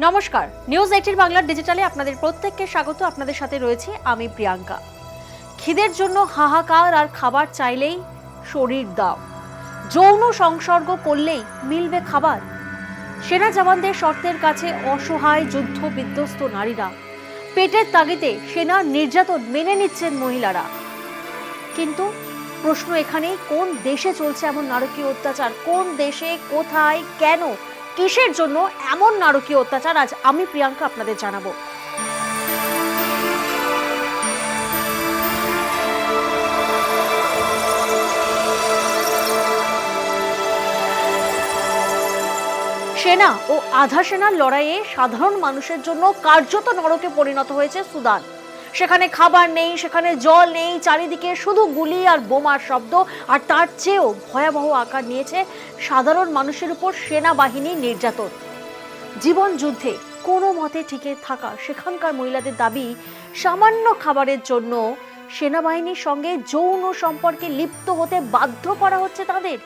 নমস্কার, নিউজ 18 বাংলার ডিজিটালে আপনাদের প্রত্যেককে স্বাগত। আপনাদের সাথে রয়েছে আমি প্রিয়াঙ্কা। খিদের জন্য হাহাকার আর খাবার চাইলেই শরীর দাও, যৌন সংসর্গ করলেই মিলবে খাবার। সেনা জওয়ানদের শর্তের কাছে অসহায় যুদ্ধ বিধ্বস্ত নারীরা, পেটের তাগিদে সেনার নির্যাতন মেনে নিচ্ছেন মহিলারা। কিন্তু প্রশ্ন এখানেই, কোন দেশে চলছে এমন নারকীয় অত্যাচার? কোন দেশে, কোথায়, কেন, কিসের জন্য এমন নারকীয় অত্যাচার? আজ আমি প্রিয়াঙ্কা আপনাদের জানাবো। সেনা ও আধা সেনার লড়াইয়ে সাধারণ মানুষের জন্য কার্যত নরকে পরিণত হয়েছে সুদান। সেখানে খাবার নেই, সেখানে জল নেই, চারিদিকে শুধু গুলি আর বোমার শব্দ। আর তার চেয়েও ভয়াবহ আকার নিয়েছে সাধারণ মানুষের উপর সেনাবাহিনীর নির্যাতন। জীবন যুদ্ধে কোনো মতে টিকে থাকা সেখানকার মহিলাদের দাবি, সামান্য খাবারের জন্য সেনাবাহিনীর সঙ্গে যৌন সম্পর্কে লিপ্ত হতে বাধ্য করা হচ্ছে তাদের।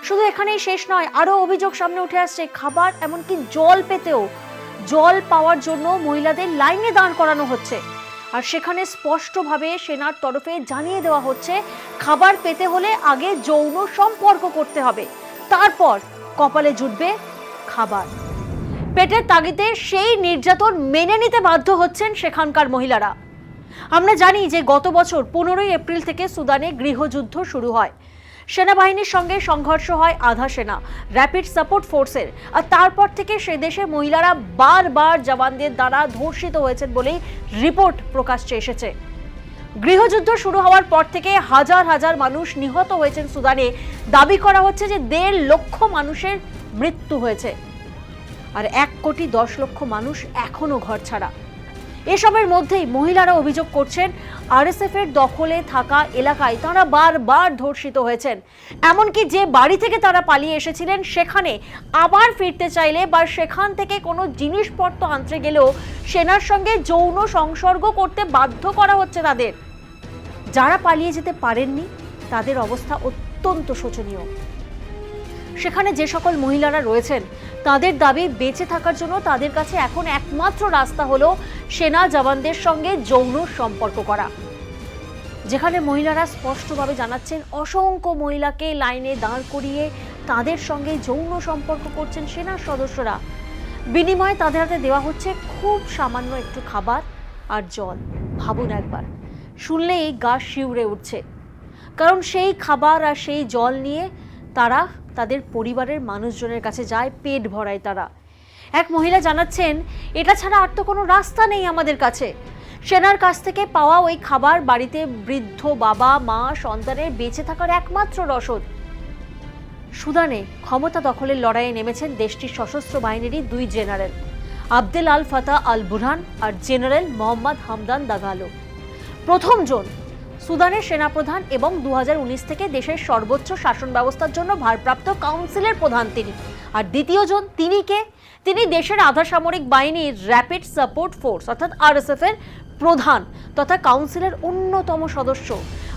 শুধু এখানেই শেষ নয়, আরো অভিযোগ সামনে উঠে আসছে। খাবার, এমনকি জল পেতেও, জল পাওয়ার জন্য মহিলাদের লাইনে দাঁড় করানো হচ্ছে। আর সেখানে স্পষ্টভাবে সেনার তরফে জানিয়ে দেওয়া হচ্ছে, খাবার পেতে হলে আগে যৌন সম্পর্ক করতে হবে, তারপর কপালে জুটবে খাবার। পেটের তাগিদে সেই নির্যাতন মেনে নিতে বাধ্য হচ্ছেন সেখানকার মহিলারা। আমরা জানি যে গত বছর 15 এপ্রিল থেকে সুদানে গৃহযুদ্ধ শুরু হয়। সেনাবাহিনীর সঙ্গে সংঘর্ষ হয় আধা সেনা, র্যাপিড সাপোর্ট ফোর্সের। আর তারপর থেকে সে দেশে মহিলারা বারবার জওয়ানদের দ্বারা ধর্ষিত হয়েছেন বলেই রিপোর্ট প্রকাশ্যে এসেছে। গৃহযুদ্ধ শুরু হওয়ার পর থেকে হাজার হাজার মানুষ নিহত হয়েছেন সুদানে। দাবি করা হচ্ছে যে 1.5 লক্ষ মানুষের মৃত্যু হয়েছে, আর 1,10,00,000 মানুষ এখনো ঘরছাড়া। এসবের মধ্যেই মহিলারা অভিযোগ করছেন, আরএসএফ এর দখলে থাকা এলাকায় তারা বারবার ধর্ষিত হয়েছেন। এমনকি যে বাড়ি থেকে তারা পালিয়ে এসেছিলেন সেখানে আবার ফিরতে চাইলে বা সেখান থেকে কোনো জিনিসপত্র আনতে গেলেও সেনার সঙ্গে যৌন সংসর্গ করতে বাধ্য করা হচ্ছে তাদের। যারা পালিয়ে যেতে পারেননি তাদের অবস্থা অত্যন্ত শোচনীয়। সেখানে যে সকল মহিলারা রয়েছেন তাদের দাবি, বেঁচে থাকার জন্য তাদের কাছে এখন একমাত্র রাস্তা হলো সেনা জওয়ানদের সঙ্গে যৌন সম্পর্ক করা। যেখানে মহিলারা স্পষ্টভাবে জানাচ্ছেন, অসংখ্য মহিলাকে লাইনে দাঁড় করিয়ে তাদের সঙ্গে যৌন সম্পর্ক করছেন সেনার সদস্যরা। বিনিময়ে তাদের হাতে দেওয়া হচ্ছে খুব সামান্য একটু খাবার আর জল। ভাবুন একবার, শুনলেই গা শিউরে উঠছে। কারণ সেই খাবার আর সেই জল নিয়ে তারা তাদের পরিবারের মানুষজনের কাছে যায়, পেট ভরায় তারা। এক মহিলা জানাচ্ছেন, এটা ছাড়া আর তো কোনো রাস্তা নেই আমাদের কাছে। সেনার কাছ থেকে পাওয়া ওই খাবার বাড়িতে বৃদ্ধ বাবা মা সন্তানের বেঁচে থাকার একমাত্র রসদ। সুদানে ক্ষমতা দখলের লড়াইয়ে নেমেছেন দেশটির সশস্ত্র বাহিনীরই 2 জেনারেল, আবদেল আল ফাতাহ আল বুরহান আর জেনারেল মোহাম্মদ হামদান দাগালো। প্রথম জন সুদানের সেনাপ্রধান এবং 2019 থেকে দেশের সর্বোচ্চ শাসন ব্যবস্থার জন্য ভারপ্রাপ্ত কাউন্সিলের প্রধান তিনি। আর দ্বিতীয় জন, তিনি কে? তিনি দেশের আধা সামরিক বাহিনীর র্যাপিড সাপোর্ট ফোর্স অর্থাৎ আরএসএফ এর প্রধান তথা কাউন্সিলের অন্যতম সদস্য।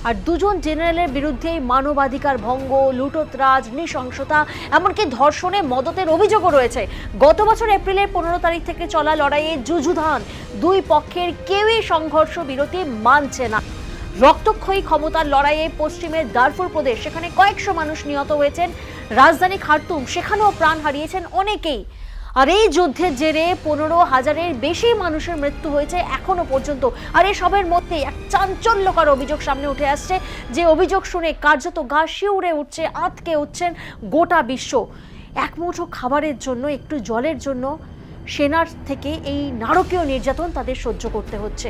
আর 2 জন জেনারেলের বিরুদ্ধে মানবাধিকার ভঙ্গ, লুটোত্রাজ, নৃশংসতা, এমনকি ধর্ষণে মদতের অভিযোগও রয়েছে। গত বছর এপ্রিলের 15 তারিখ থেকে চলা লড়াইয়ে যুযুধান, 2 পক্ষের কেউই সংঘর্ষ বিরতি মানছে না। রক্তক্ষয়ী ক্ষমতার লড়াইয়ে পশ্চিমের দারফুর প্রদেশ, সেখানে কয়েকশো মানুষ নিহত হয়েছেন। রাজধানী খার্তুম, সেখানেও প্রাণ হারিয়েছেন অনেকেই। আর এই যুদ্ধের জেরে 15,000-এর বেশি মানুষের মৃত্যু হয়েছে এখনো পর্যন্ত। আর এসবের মধ্যে এক চাঞ্চল্যকর অভিযোগ সামনে উঠে আসছে, যে অভিযোগ শুনে কার্যত গা শিউরে উঠছে, আঁতকে উঠছেন গোটা বিশ্ব। এক মুঠো খাবারের জন্য, একটু জলের জন্য সেনার থেকে এই নারকীয় নির্যাতন তাদের সহ্য করতে হচ্ছে।